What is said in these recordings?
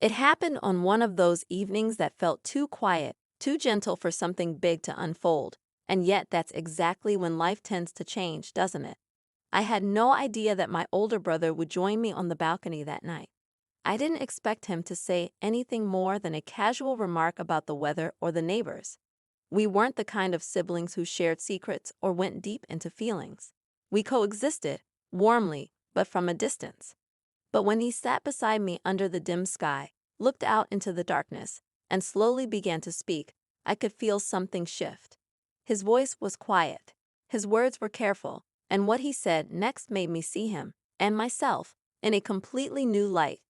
It happened on one of those evenings that felt too quiet, too gentle for something big to unfold, and yet that's exactly when life tends to change, doesn't it? I had no idea that my older brother would join me on the balcony that night. I didn't expect him to say anything more than a casual remark about the weather or the neighbors. We weren't the kind of siblings who shared secrets or went deep into feelings. We coexisted, warmly, but from a distance. But when he sat beside me under the dim sky, looked out into the darkness, and slowly began to speak, I could feel something shift. His voice was quiet. His words were careful, and what he said next made me see him, and myself, in a completely new light.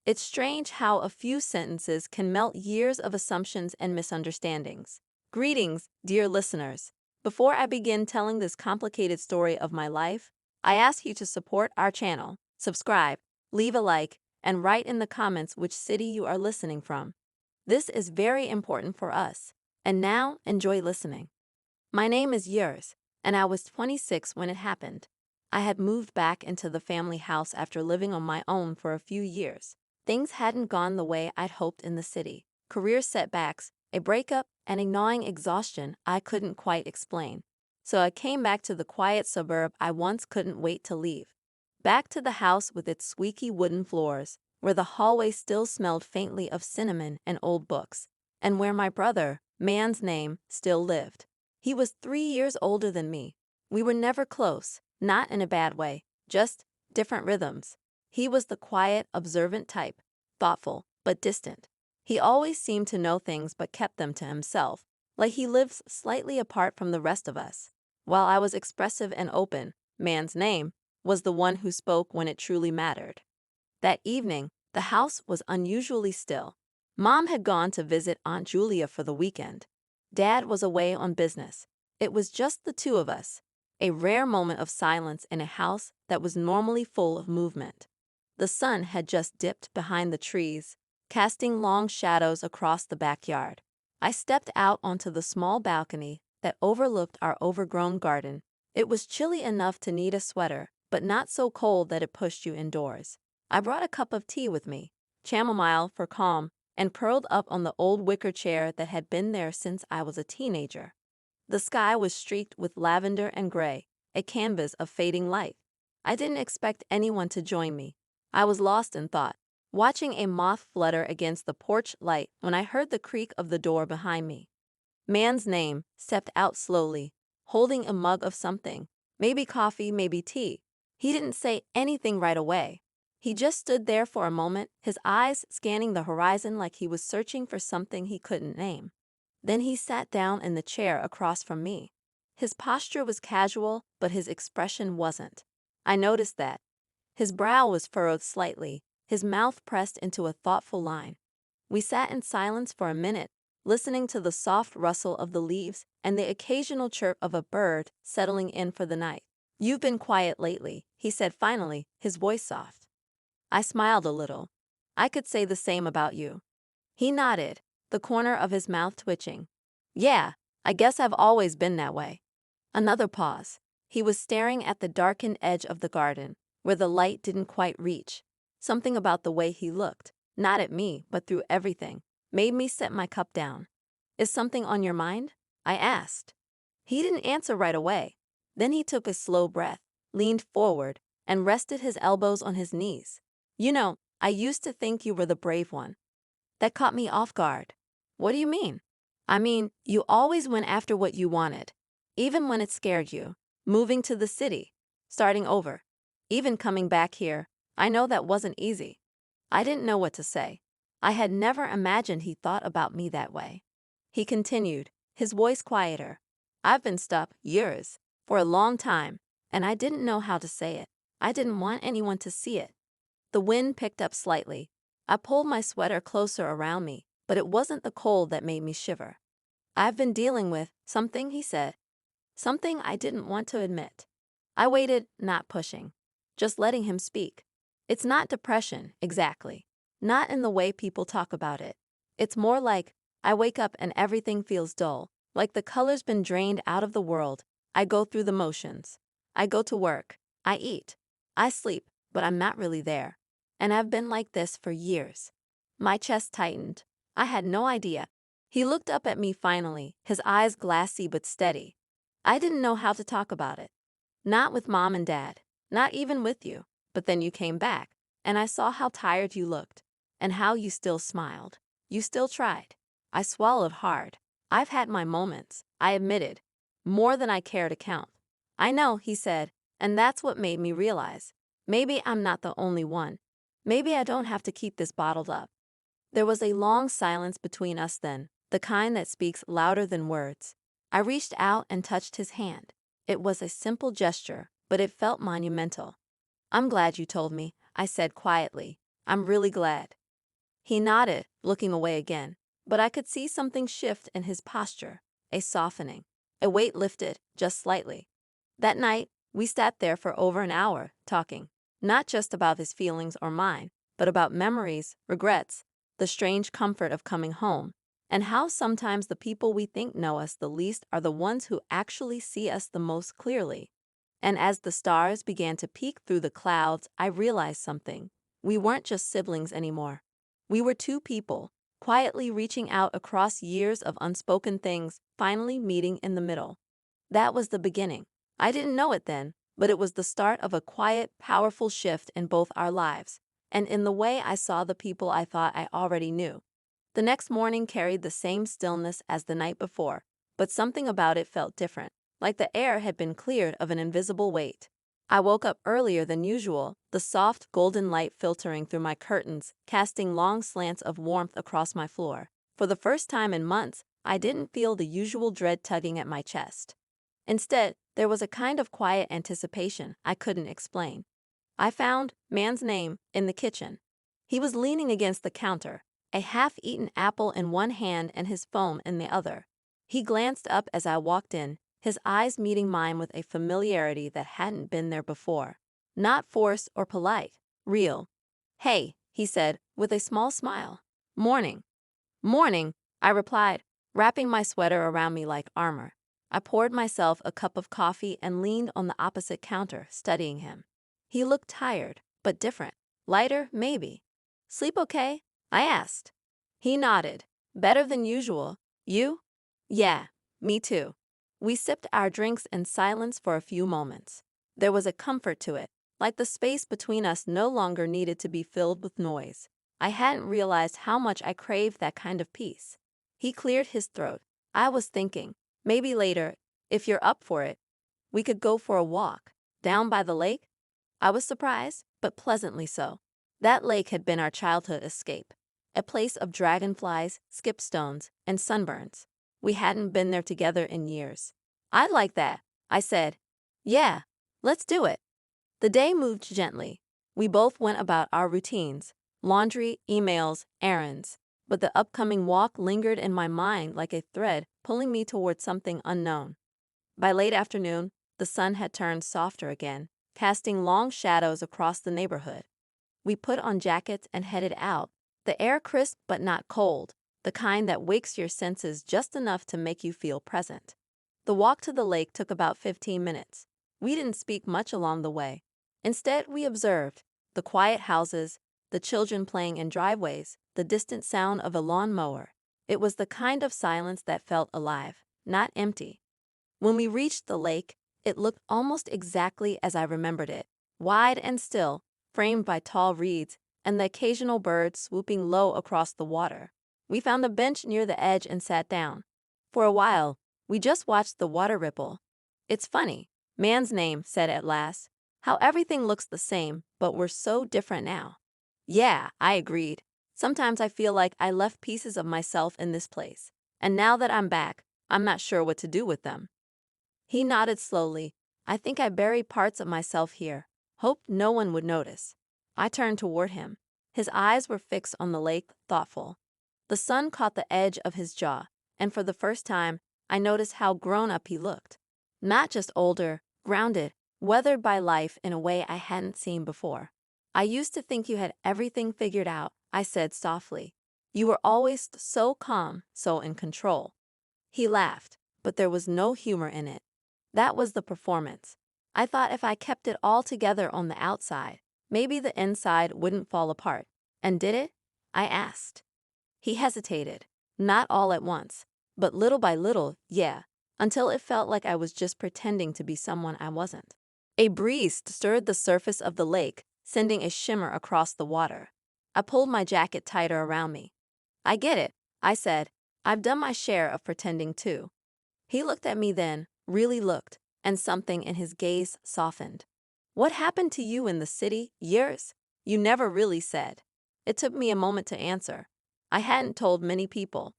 It's strange how a few sentences can melt years of assumptions and misunderstandings. Greetings, dear listeners. Before I begin telling this complicated story of my life, I ask you to support our channel, subscribe, leave a like, and write in the comments which city you are listening from. This is very important for us. And now, enjoy listening. My name is Yurs, and I was 26 when it happened. I had moved back into the family house after living on my own for a few years. Things hadn't gone the way I'd hoped in the city. Career setbacks, a breakup, and a gnawing exhaustion I couldn't quite explain. So I came back to the quiet suburb I once couldn't wait to leave. Back to the house with its squeaky wooden floors, where the hallway still smelled faintly of cinnamon and old books, and where my brother, man's name, still lived. He was 3 years older than me. We were never close, not in a bad way, just different rhythms. He was the quiet, observant type, thoughtful, but distant. He always seemed to know things but kept them to himself, like he lives slightly apart from the rest of us. While I was expressive and open, man's name was the one who spoke when it truly mattered. That evening, the house was unusually still. Mom had gone to visit Aunt Julia for the weekend. Dad was away on business. It was just the two of us, a rare moment of silence in a house that was normally full of movement. The sun had just dipped behind the trees, casting long shadows across the backyard. I stepped out onto the small balcony that overlooked our overgrown garden. It was chilly enough to need a sweater, but not so cold that it pushed you indoors. I brought a cup of tea with me, chamomile for calm, and curled up on the old wicker chair that had been there since I was a teenager. The sky was streaked with lavender and gray, a canvas of fading light. I didn't expect anyone to join me. I was lost in thought, watching a moth flutter against the porch light when I heard the creak of the door behind me. Man's name stepped out slowly, holding a mug of something, maybe coffee, maybe tea. He didn't say anything right away. He just stood there for a moment, his eyes scanning the horizon like he was searching for something he couldn't name. Then he sat down in the chair across from me. His posture was casual, but his expression wasn't. I noticed that. His brow was furrowed slightly, his mouth pressed into a thoughtful line. We sat in silence for a minute, listening to the soft rustle of the leaves and the occasional chirp of a bird settling in for the night. "You've been quiet lately," he said finally, his voice soft. I smiled a little. "I could say the same about you." He nodded, the corner of his mouth twitching. "Yeah, I guess I've always been that way." Another pause. He was staring at the darkened edge of the garden, where the light didn't quite reach. Something about the way he looked, not at me, but through everything, made me set my cup down. "Is something on your mind?" I asked. He didn't answer right away. Then he took a slow breath, leaned forward, and rested his elbows on his knees. "You know, I used to think you were the brave one." That caught me off guard. "What do you mean?" "I mean, you always went after what you wanted, even when it scared you. Moving to the city, starting over, even coming back here. I know that wasn't easy." I didn't know what to say. I had never imagined he thought about me that way. He continued, his voice quieter. "I've been stuck, years, for a long time, and I didn't know how to say it. I didn't want anyone to see it." The wind picked up slightly. I pulled my sweater closer around me, but it wasn't the cold that made me shiver. "I've been dealing with something," he said. Something I didn't want to admit. I waited, not pushing, just letting him speak. "It's not depression, exactly. Not in the way people talk about it. It's more like I wake up and everything feels dull, like the color's been drained out of the world. I go through the motions. I go to work. I eat. I sleep, but I'm not really there. And I've been like this for years." My chest tightened. I had no idea. He looked up at me finally, his eyes glassy but steady. I didn't know how to talk about it. Not with mom and dad, not even with you. But then you came back, and I saw how tired you looked, and how you still smiled. You still tried. I swallowed hard. I've had my moments, I admitted. More than I care to count. I know, he said, and that's what made me realize. Maybe I'm not the only one. Maybe I don't have to keep this bottled up. There was a long silence between us then, the kind that speaks louder than words. I reached out and touched his hand. It was a simple gesture, but it felt monumental. I'm glad you told me, I said quietly. I'm really glad. He nodded, looking away again, but I could see something shift in his posture, a softening. A weight lifted, just slightly. That night, we sat there for over an hour, talking, not just about his feelings or mine, but about memories, regrets, the strange comfort of coming home, and how sometimes the people we think know us the least are the ones who actually see us the most clearly. And as the stars began to peek through the clouds, I realized something. We weren't just siblings anymore. We were two people, quietly reaching out across years of unspoken things, finally meeting in the middle. That was the beginning. I didn't know it then, but it was the start of a quiet, powerful shift in both our lives, and in the way I saw the people I thought I already knew. The next morning carried the same stillness as the night before, but something about it felt different, like the air had been cleared of an invisible weight. I woke up earlier than usual, the soft, golden light filtering through my curtains, casting long slants of warmth across my floor. For the first time in months, I didn't feel the usual dread tugging at my chest. Instead, there was a kind of quiet anticipation I couldn't explain. I found man's name in the kitchen. He was leaning against the counter, a half-eaten apple in one hand and his phone in the other. He glanced up as I walked in, his eyes meeting mine with a familiarity that hadn't been there before. Not forced or polite, real. "Hey," he said, with a small smile. "Morning." "Morning," I replied, wrapping my sweater around me like armor. I poured myself a cup of coffee and leaned on the opposite counter, studying him. He looked tired, but different. Lighter, maybe. "Sleep okay?" I asked. He nodded. "Better than usual. You?" "Yeah, me too." We sipped our drinks in silence for a few moments. There was a comfort to it, like the space between us no longer needed to be filled with noise. I hadn't realized how much I craved that kind of peace. He cleared his throat. "I was thinking, maybe later, if you're up for it, we could go for a walk, down by the lake." I was surprised, but pleasantly so. That lake had been our childhood escape, a place of dragonflies, skipstones, and sunburns. We hadn't been there together in years. "I'd like that," I said. "Yeah, let's do it." The day moved gently. We both went about our routines, laundry, emails, errands. But the upcoming walk lingered in my mind like a thread pulling me toward something unknown. By late afternoon, the sun had turned softer again, casting long shadows across the neighborhood. We put on jackets and headed out, the air crisp but not cold, the kind that wakes your senses just enough to make you feel present. The walk to the lake took about 15 minutes. We didn't speak much along the way. Instead, we observed the quiet houses, the children playing in driveways, the distant sound of a lawnmower. It was the kind of silence that felt alive, not empty. When we reached the lake, it looked almost exactly as I remembered it, wide and still, framed by tall reeds and the occasional bird swooping low across the water. We found a bench near the edge and sat down. For a while, we just watched the water ripple. "It's funny," man's name said at last, "how everything looks the same, but we're so different now." "Yeah," I agreed. "Sometimes I feel like I left pieces of myself in this place, and now that I'm back, I'm not sure what to do with them." He nodded slowly. "I think I buried parts of myself here. Hoped no one would notice." I turned toward him. His eyes were fixed on the lake, thoughtful. The sun caught the edge of his jaw, and for the first time, I noticed how grown up he looked. Not just older, grounded, weathered by life in a way I hadn't seen before. "I used to think you had everything figured out," I said softly. "You were always so calm, so in control." He laughed, but there was no humor in it. That was the performance. I thought if I kept it all together on the outside, maybe the inside wouldn't fall apart. And did it? I asked. He hesitated. Not all at once, but little by little, yeah, until it felt like I was just pretending to be someone I wasn't. A breeze stirred the surface of the lake, sending a shimmer across the water. I pulled my jacket tighter around me. I get it, I said. I've done my share of pretending too. He looked at me then, really looked, and something in his gaze softened. What happened to you in the city? Years? You never really said. It took me a moment to answer. I hadn't told many people.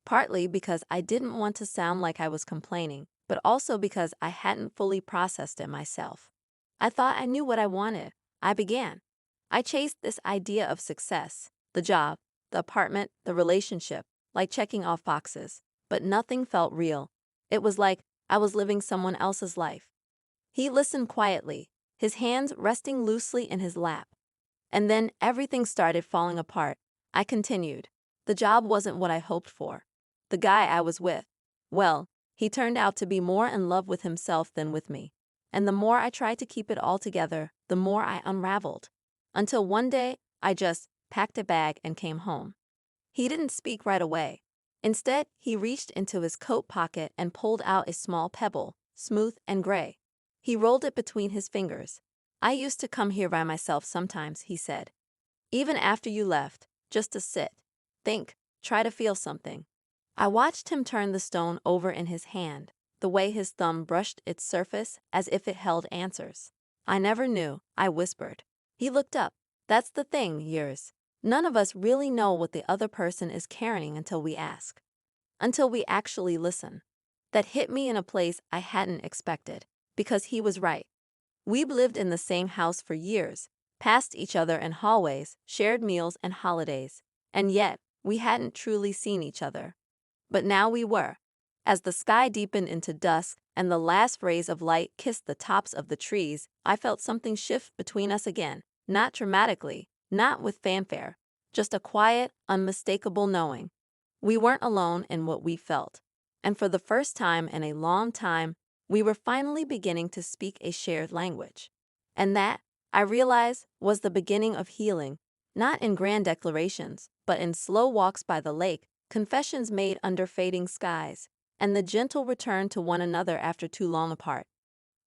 Partly because I didn't want to sound like I was complaining, but also because I hadn't fully processed it myself. I thought I knew what I wanted. I began. I chased this idea of success, the job, the apartment, the relationship, like checking off boxes, but nothing felt real. It was like I was living someone else's life. He listened quietly, his hands resting loosely in his lap. And then everything started falling apart. I continued. The job wasn't what I hoped for. The guy I was with, well, he turned out to be more in love with himself than with me. And the more I tried to keep it all together, the more I unraveled. Until one day, I just packed a bag and came home. He didn't speak right away. Instead, he reached into his coat pocket and pulled out a small pebble, smooth and gray. He rolled it between his fingers. I used to come here by myself sometimes, he said. Even after you left, just to sit, think, try to feel something. I watched him turn the stone over in his hand, the way his thumb brushed its surface as if it held answers. I never knew, I whispered. He looked up. That's the thing, years. None of us really know what the other person is carrying until we ask. Until we actually listen. That hit me in a place I hadn't expected, because he was right. We'd lived in the same house for years, passed each other in hallways, shared meals and holidays, and yet we hadn't truly seen each other. But now we were. As the sky deepened into dusk and the last rays of light kissed the tops of the trees, I felt something shift between us again, not dramatically, not with fanfare, just a quiet, unmistakable knowing. We weren't alone in what we felt, and for the first time in a long time, we were finally beginning to speak a shared language. And that, I realized, was the beginning of healing, not in grand declarations, but in slow walks by the lake, confessions made under fading skies, and the gentle return to one another after too long apart.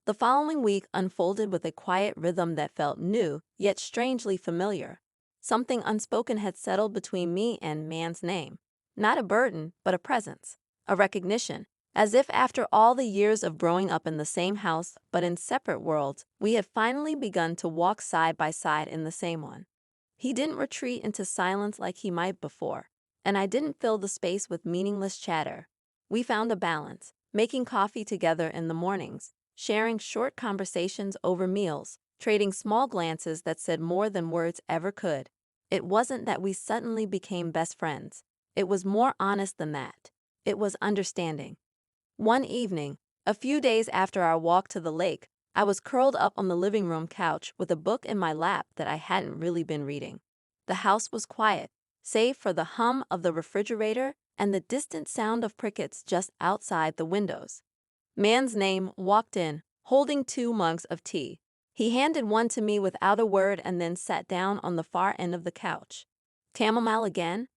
The following week unfolded with a quiet rhythm that felt new, yet strangely familiar. Something unspoken had settled between me and man's name. Not a burden, but a presence, a recognition. As if after all the years of growing up in the same house but in separate worlds, we had finally begun to walk side by side in the same one. He didn't retreat into silence like he might before, and I didn't fill the space with meaningless chatter. We found a balance, making coffee together in the mornings, sharing short conversations over meals, trading small glances that said more than words ever could. It wasn't that we suddenly became best friends. It was more honest than that. It was understanding. One evening, a few days after our walk to the lake, I was curled up on the living room couch with a book in my lap that I hadn't really been reading. The house was quiet, save for the hum of the refrigerator and the distant sound of crickets just outside the windows. Man's name walked in, holding 2 mugs of tea. He handed one to me without a word and then sat down on the far end of the couch. Chamomile again?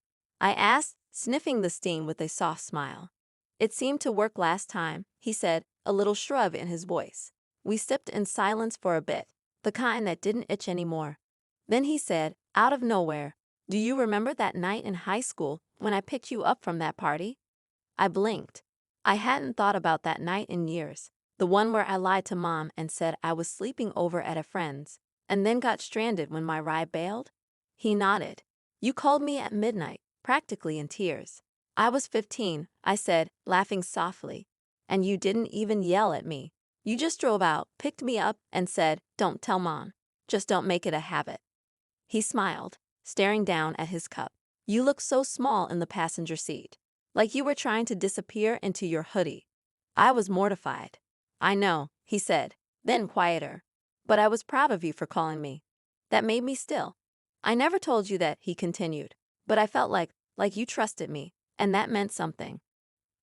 I asked, sniffing the steam with a soft smile. It seemed to work last time, he said, a little shrug in his voice. We sipped in silence for a bit, the kind that didn't itch anymore. Then he said, out of nowhere, do you remember that night in high school when I picked you up from that party? I blinked. I hadn't thought about that night in years, the one where I lied to Mom and said I was sleeping over at a friend's, and then got stranded when my ride bailed. He nodded. You called me at midnight, practically in tears. I was 15, I said, laughing softly. And you didn't even yell at me. You just drove out, picked me up, and said, don't tell Mom. Just don't make it a habit. He smiled, staring down at his cup. You look so small in the passenger seat, like you were trying to disappear into your hoodie. I was mortified. I know, he said, then quieter. But I was proud of you for calling me. That made me still. I never told you that, he continued, but I felt like you trusted me. And that meant something.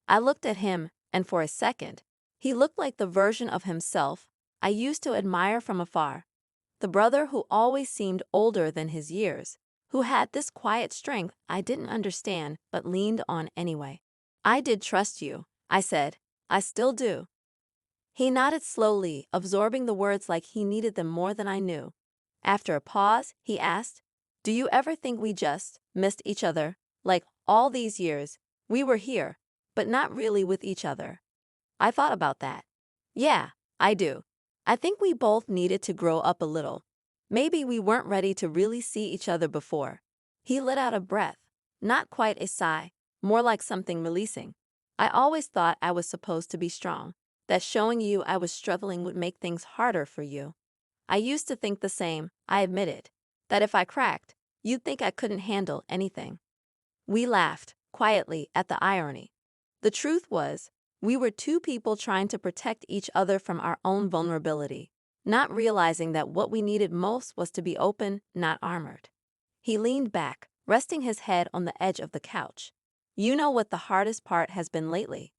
I looked at him, and for a second, he looked like the version of himself I used to admire from afar. The brother who always seemed older than his years, who had this quiet strength I didn't understand but leaned on anyway. I did trust you, I said. I still do. He nodded slowly, absorbing the words like he needed them more than I knew. After a pause, he asked, "Do you ever think we just missed each other? Like all these years, we were here, but not really with each other." I thought about that. Yeah, I do. I think we both needed to grow up a little. Maybe we weren't ready to really see each other before. He let out a breath, not quite a sigh, more like something releasing. I always thought I was supposed to be strong, that showing you I was struggling would make things harder for you. I used to think the same, I admitted, that if I cracked, you'd think I couldn't handle anything. We laughed, quietly, at the irony. The truth was, we were two people trying to protect each other from our own vulnerability, not realizing that what we needed most was to be open, not armored. He leaned back, resting his head on the edge of the couch. You know what the hardest part has been lately?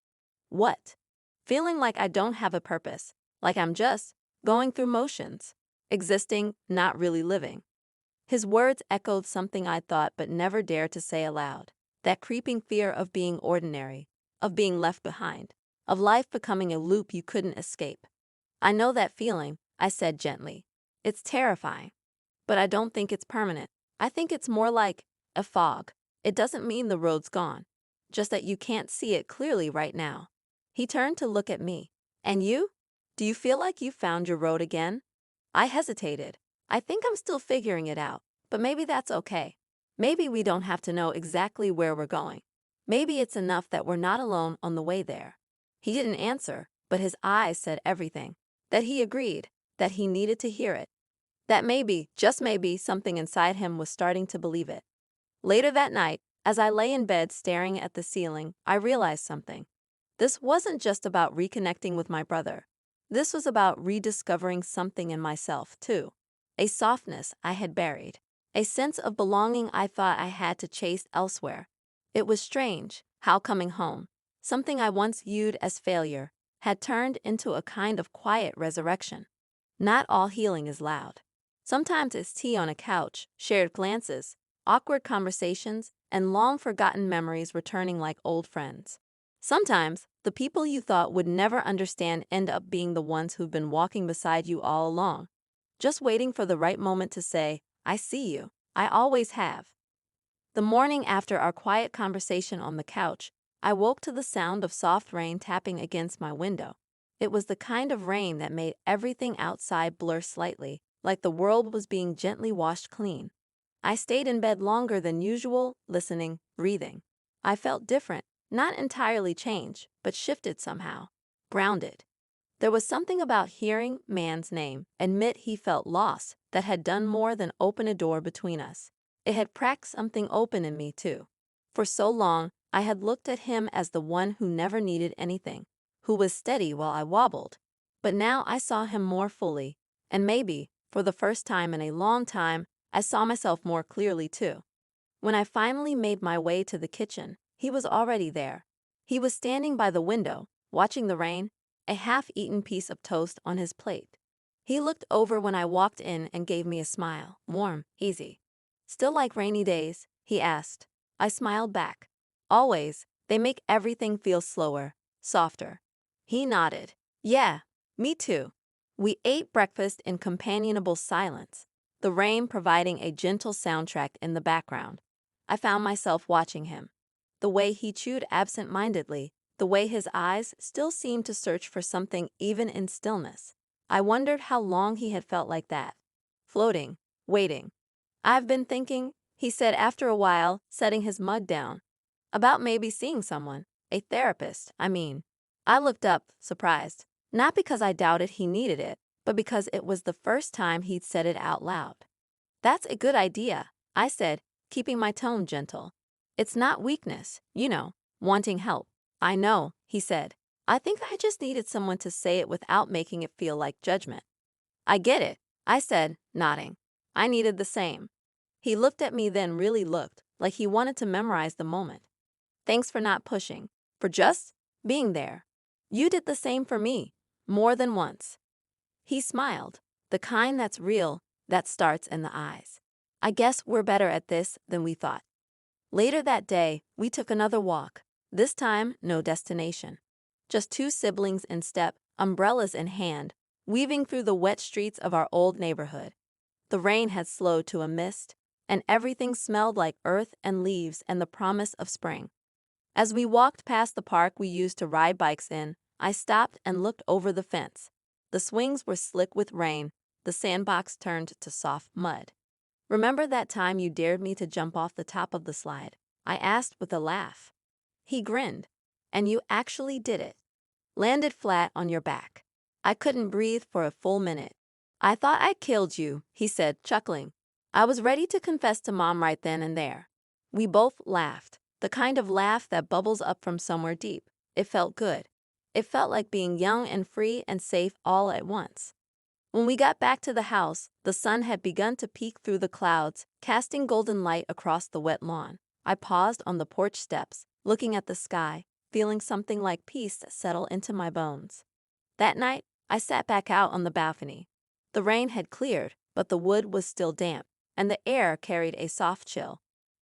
What? Feeling like I don't have a purpose, like I'm just going through motions, existing, not really living. His words echoed something I thought but never dared to say aloud. That creeping fear of being ordinary, of being left behind, of life becoming a loop you couldn't escape. I know that feeling, I said gently. It's terrifying. But I don't think it's permanent. I think it's more like a fog. It doesn't mean the road's gone, just that you can't see it clearly right now. He turned to look at me. And you? Do you feel like you found your road again? I hesitated. I think I'm still figuring it out, but maybe that's okay. Maybe we don't have to know exactly where we're going. Maybe it's enough that we're not alone on the way there. He didn't answer, but his eyes said everything. That he agreed, that he needed to hear it. That maybe, just maybe, something inside him was starting to believe it. Later that night, as I lay in bed staring at the ceiling, I realized something. This wasn't just about reconnecting with my brother. This was about rediscovering something in myself, too. A softness I had buried. A sense of belonging I thought I had to chase elsewhere. It was strange how coming home, something I once viewed as failure, had turned into a kind of quiet resurrection. Not all healing is loud. Sometimes it's tea on a couch, shared glances, awkward conversations, and long-forgotten memories returning like old friends. Sometimes, the people you thought would never understand end up being the ones who've been walking beside you all along, just waiting for the right moment to say, "I see you. I always have." The morning after our quiet conversation on the couch, I woke to the sound of soft rain tapping against my window. It was the kind of rain that made everything outside blur slightly, like the world was being gently washed clean. I stayed in bed longer than usual, listening, breathing. I felt different, not entirely changed, but shifted somehow, grounded. There was something about hearing man's name admit he felt lost that had done more than open a door between us. It had cracked something open in me, too. For so long, I had looked at him as the one who never needed anything, who was steady while I wobbled. But now I saw him more fully, and maybe, for the first time in a long time, I saw myself more clearly, too. When I finally made my way to the kitchen, he was already there. He was standing by the window, watching the rain, a half-eaten piece of toast on his plate. He looked over when I walked in and gave me a smile, warm, easy. "Still like rainy days?" he asked. I smiled back. "Always. They make everything feel slower, softer." He nodded. "Yeah, me too." We ate breakfast in companionable silence, the rain providing a gentle soundtrack in the background. I found myself watching him. The way he chewed absent-mindedly, the way his eyes still seemed to search for something even in stillness. I wondered how long he had felt like that. Floating, waiting. "I've been thinking," he said after a while, setting his mug down, "about maybe seeing someone, a therapist, I mean." I looked up, surprised, not because I doubted he needed it, but because it was the first time he'd said it out loud. "That's a good idea," I said, keeping my tone gentle. "It's not weakness, wanting help." "I know," he said. "I think I just needed someone to say it without making it feel like judgment." "I get it," I said, nodding. I needed the same. He looked at me, then really looked, like he wanted to memorize the moment. "Thanks for not pushing, for just being there. You did the same for me, more than once." He smiled, the kind that's real, that starts in the eyes. I guess we're better at this than we thought. Later that day, we took another walk. This time, no destination. Just two siblings in step, umbrellas in hand, weaving through the wet streets of our old neighborhood. The rain had slowed to a mist, and everything smelled like earth and leaves and the promise of spring. As we walked past the park we used to ride bikes in, I stopped and looked over the fence. The swings were slick with rain, the sandbox turned to soft mud. "Remember that time you dared me to jump off the top of the slide?" I asked with a laugh. He grinned. "And you actually did it. Landed flat on your back." I couldn't breathe for a full minute. "I thought I killed you," he said, chuckling. I was ready to confess to Mom right then and there. We both laughed, the kind of laugh that bubbles up from somewhere deep. It felt good. It felt like being young and free and safe all at once. When we got back to the house, the sun had begun to peek through the clouds, casting golden light across the wet lawn. I paused on the porch steps, looking at the sky, feeling something like peace settle into my bones. That night, I sat back out on the balcony. The rain had cleared, but the wood was still damp, and the air carried a soft chill.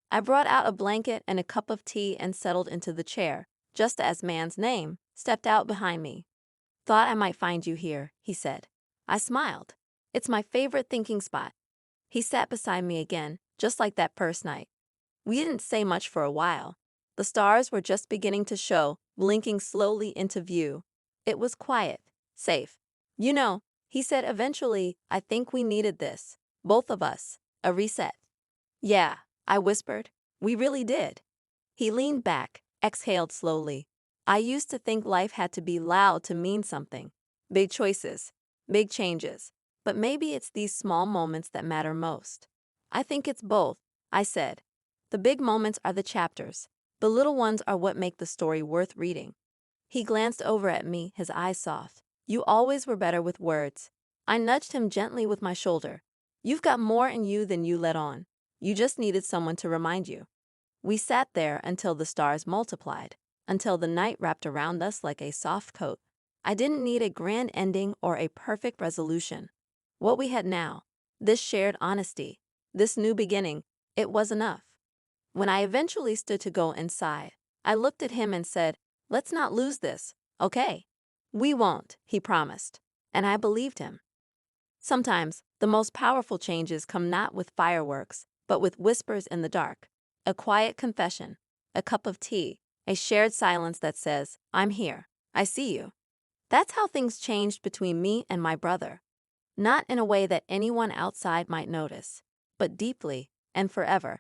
I brought out a blanket and a cup of tea and settled into the chair, just as Man's name stepped out behind me. "Thought I might find you here," he said. I smiled. "It's my favorite thinking spot." He sat beside me again, just like that first night. We didn't say much for a while. The stars were just beginning to show, blinking slowly into view. It was quiet, safe. "You know," he said eventually, "I think we needed this. Both of us. A reset." "Yeah," I whispered. "We really did." He leaned back, exhaled slowly. "I used to think life had to be loud to mean something. Big choices, big changes. But maybe it's these small moments that matter most." "I think it's both," I said. "The big moments are the chapters. The little ones are what make the story worth reading." He glanced over at me, his eyes soft. "You always were better with words." I nudged him gently with my shoulder. "You've got more in you than you let on. You just needed someone to remind you." We sat there until the stars multiplied, until the night wrapped around us like a soft coat. I didn't need a grand ending or a perfect resolution. What we had now, this shared honesty, this new beginning, it was enough. When I eventually stood to go inside, I looked at him and said, "Let's not lose this, okay?" "We won't," he promised, and I believed him. Sometimes, the most powerful changes come not with fireworks, but with whispers in the dark. A quiet confession, a cup of tea, a shared silence that says, "I'm here, I see you." That's how things changed between me and my brother. Not in a way that anyone outside might notice, but deeply and forever.